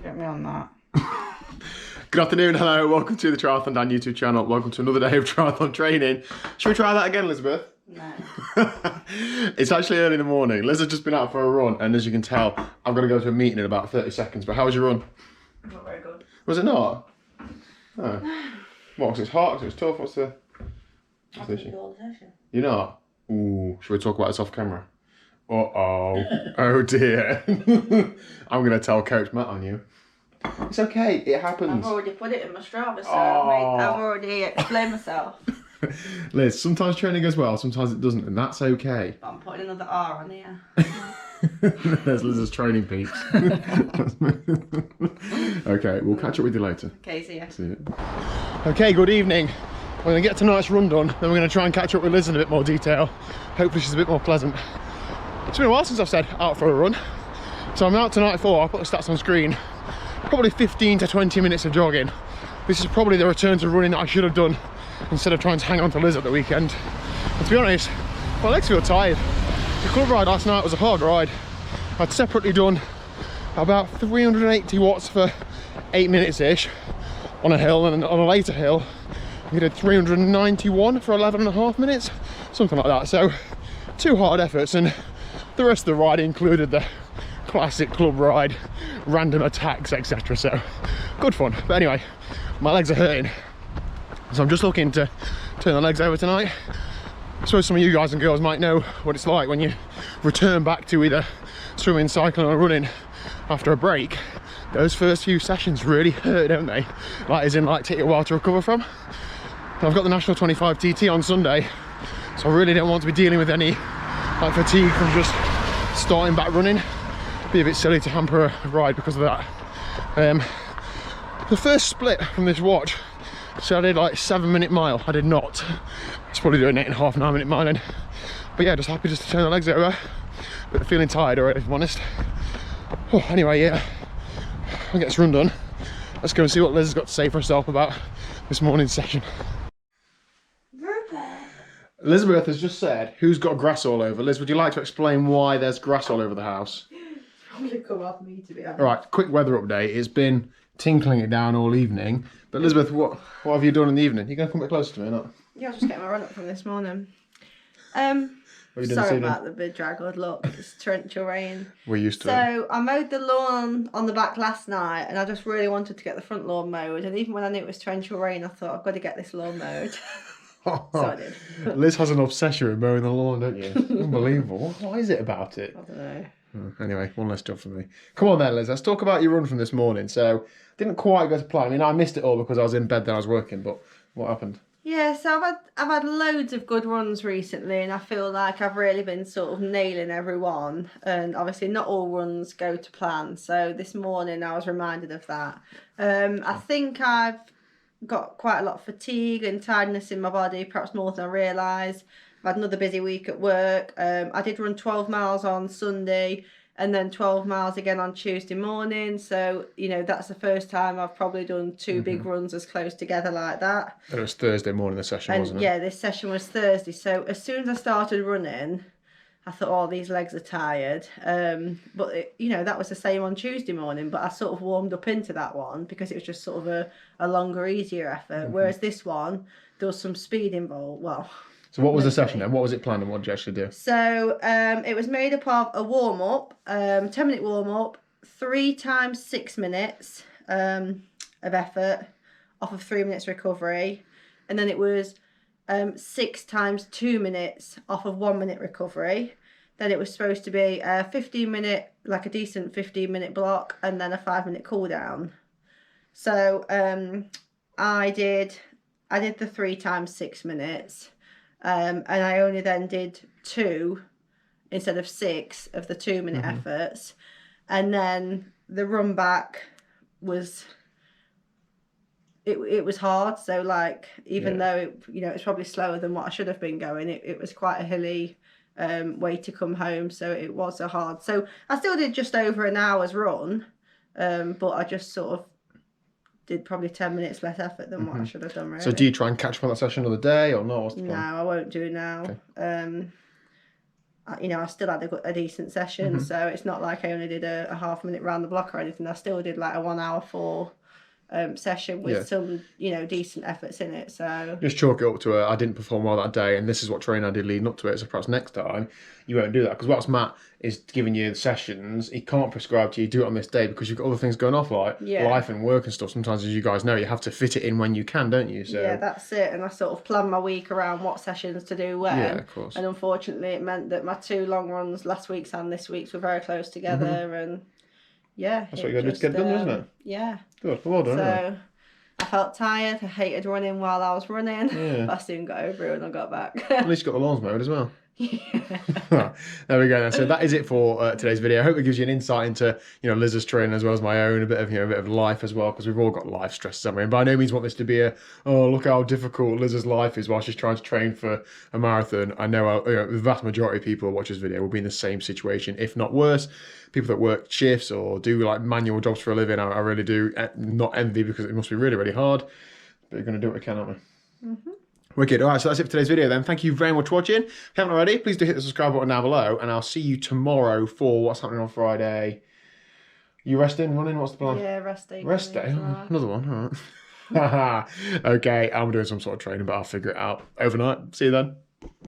Get me on that. Good afternoon, hello, welcome to the TriathlonDan YouTube channel. Welcome to another day of triathlon training. Should we try that again, Elizabeth? No. It's actually early in the morning. Liz has just been out for a run, and as you can tell, I've got to go to a meeting in about 30 seconds. But how was your run? Not very good. Was it not? Oh. What, 'cause it's hot, 'cause it's tough? What's the issue? You're not? Ooh, should we talk about this off camera? Uh-oh. Oh dear. I'm going to tell Coach Matt on you. It's okay, it happens. I've already put it in my Strava, so Oh. I've already explained myself. Liz, sometimes training goes well, sometimes it doesn't, and that's okay. But I'm putting another R on here. There's Liz's training peaks. Okay, we'll catch up with you later. Okay, see ya. See you. Okay, good evening. We're going to get tonight's run done, then we're going to try and catch up with Liz in a bit more detail. Hopefully she's a bit more pleasant. It's been a while since I've said out for a run. So I'm out tonight for, I'll put the stats on screen, probably 15 to 20 minutes of jogging. This is probably the return to running that I should have done instead of trying to hang on to Liz at the weekend. And to be honest, my legs feel tired. The club ride last night was a hard ride. I'd separately done about 380 watts for 8 minutes-ish on a hill, and on a later hill we did 391 for 11.5 minutes, something like that. So 2 hard efforts, and the rest of the ride included the classic club ride, random attacks, etc. So good fun. But anyway, my legs are hurting, so I'm just looking to turn the legs over tonight. I suppose some of you guys and girls might know what it's like when you return back to either swimming, cycling or running after a break. Those first few sessions really hurt, don't they? Like, as in, like, take a while to recover from. And I've got the National 25 TT on Sunday, so I really don't want to be dealing with any like fatigue from just starting back running. It'd be a bit silly to hamper a ride because of that. The first split from this watch, so I did like 7-minute mile. I did not. I was probably doing 8.5, 9-minute miling. But yeah, just happy just to turn the legs over. But feeling tired already, if I'm honest. Oh, anyway, yeah, I'll get this run done. Let's go and see what Liz has got to say for herself about this morning's session. Elizabeth has just said, who's got grass all over? Liz, would you like to explain why there's grass all over the house? Probably come off me, to be honest. All right, quick weather update. It's been tinkling it down all evening. But Elizabeth, what have you done in the evening? You going to come a bit closer to me or not? Yeah, I was just getting my run up from this morning. What have you done Sorry this evening? about the bedraggled look. It's torrential rain. We're used to it. So I mowed the lawn on the back last night, and I just really wanted to get the front lawn mowed. And even when I knew it was torrential rain, I thought I've got to get this lawn mowed. So I did. Liz has an obsession with mowing the lawn, don't you? Unbelievable. What is it about it? I don't know. Anyway, one less job for me. Come on then, Liz. Let's talk about your run from this morning. So, didn't quite go to plan. I mean, I missed it all because I was in bed then I was working. But what happened? Yeah, so I've had loads of good runs recently, and I feel like I've really been sort of nailing every one. And obviously, not all runs go to plan. So this morning, I was reminded of that. I think I've got quite a lot of fatigue and tiredness in my body, perhaps more than I realised. I've had another busy week at work. I did run 12 miles on Sunday and then 12 miles again on Tuesday morning. So, you know, that's the first time I've probably done 2 big runs as close together like that. It was Thursday morning, the session, wasn't it? Yeah, this session was Thursday. So as soon as I started running, I thought, oh, these legs are tired. But, you know, that was the same on Tuesday morning. But I sort of warmed up into that one because it was just sort of a longer, easier effort. Whereas this one, there was some speed involved. Well... So what was the session then? What was it planned and what did you actually do? So it was made up of a warm-up, 10-minute warm-up, 3 times 6 minutes of effort off of 3 minutes recovery. And then it was 6 times 2 minutes off of 1 minute recovery. Then it was supposed to be a 15-minute, like a decent 15-minute block, and then a 5-minute cool down. So I did the 3 times 6 minutes. And I only then did 2 instead of 6 of the 2-minute efforts. And then the run back was, it was hard. So like, even though, it's probably slower than what I should have been going, it was quite a hilly way to come home. So it was a hard. So I still did just over an hour's run, but I just sort of did probably 10 minutes less effort than what I should have done, really. So do you try and catch up on that session another day or not? No, I won't do now. Okay. you know, I still had a decent session. So it's not like I only did a half-minute round the block or anything. I still did like a 1 hour 4 session with some, you know, decent efforts in it. So just chalk it up to I didn't perform well that day, and this is what training I did leading up to it. So perhaps next time you won't do that, because whilst Matt is giving you the sessions, he can't prescribe to you do it on this day because you've got other things going off, like life and work and stuff. Sometimes, as you guys know, you have to fit it in when you can, don't you? So yeah, that's it. And I sort of plan my week around what sessions to do when. Yeah, of course. And unfortunately, it meant that my 2 long runs, last week's and this week's, were very close together. And yeah, that's what you got to do to get it done, isn't it? Yeah. Good. Well done. So I felt tired. I hated running while I was running. But I soon got over it when I got back. At least you got the lawns mowed as well. There we go then. So that is it for today's video. I hope it gives you an insight into, you know, Liz's training as well as my own, a bit of, you know, a bit of life as well, because we've all got life stresses, haven't we? And by no means want this to be a, oh, look how difficult Liz's life is while she's trying to train for a marathon. I know, you know, the vast majority of people who watch this video will be in the same situation, if not worse. People that work shifts or do like manual jobs for a living, I really do not envy, because it must be really, really hard. But you're going to do what we can, aren't we? Wicked. All right, so that's it for today's video then. Thank you very much for watching. If you haven't already, please do hit the subscribe button down below, and I'll see you tomorrow for what's happening on Friday. You resting, running? What's the plan? Yeah, resting. Rest day? Oh, another one, all right. Okay, I'm doing some sort of training, but I'll figure it out overnight. See you then.